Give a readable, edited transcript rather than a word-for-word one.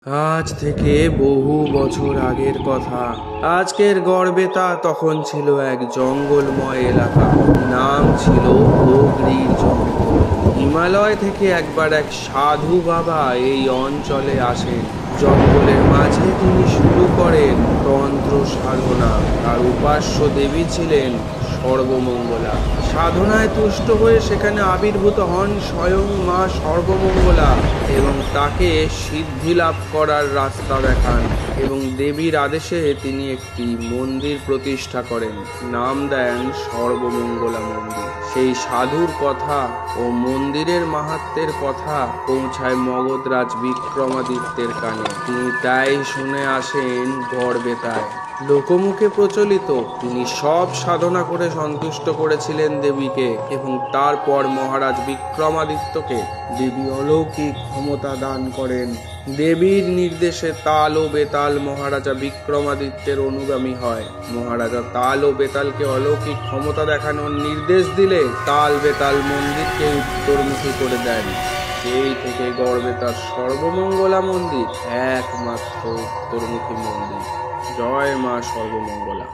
আজ থেকে বহু বছর আগের কথা। আজকের গড়বেতা তখন ছিল এক জঙ্গলময় এলাকা। নাম ছিল বগরির জঙ্গল। হিমালয় থেকে একবার এক সাধু বাবা এই অঞ্চলে আসেন। জঙ্গলের মাঝে তিনি শুরু করেন তন্ত্র সাধনা। তার উপাস্য দেবী ছিলেন সর্বমঙ্গলা। সাধনায় তুষ্ট হয়ে সেখানে আবির্ভূত হন স্বয়ং মা সর্বমঙ্গলা এবং তাকে সিদ্ধি লাভ করার রাস্তা দেখান, এবং দেবীর আদেশে তিনি একটি মন্দির প্রতিষ্ঠা করেন। নাম দেন সর্বমঙ্গলা মন্দির। সেই সাধুর কথা ও মন্দিরের মাহাত্ম্যের কথা পৌঁছায় মগধরাজ বিক্রমাদিত্যের কানে। তিনি তাই শুনে আসেন গড়বেতায়। লোকমুখে প্রচলিত তিনি সব সাধনা করে সন্তুষ্ট করেছিলেন দেবীকে, এবং তারপর মহারাজ বিক্রমাদিত্যকে দেবী অলৌকিক ক্ষমতা দান করেন। দেবীর নির্দেশে তাল ও বেতাল মহারাজা বিক্রমাদিত্যের অনুগামী হয়। মহারাজা তাল ও বেতালকে অলৌকিক ক্ষমতা দেখানোর নির্দেশ দিলে তাল বেতাল মন্দিরকে উত্তরমুখী করে দেন। সেই থেকে গড়বেতার সর্বমঙ্গলা মন্দির একমাত্র উত্তরমুখী মন্দির। জয় মা সর্বমঙ্গলা।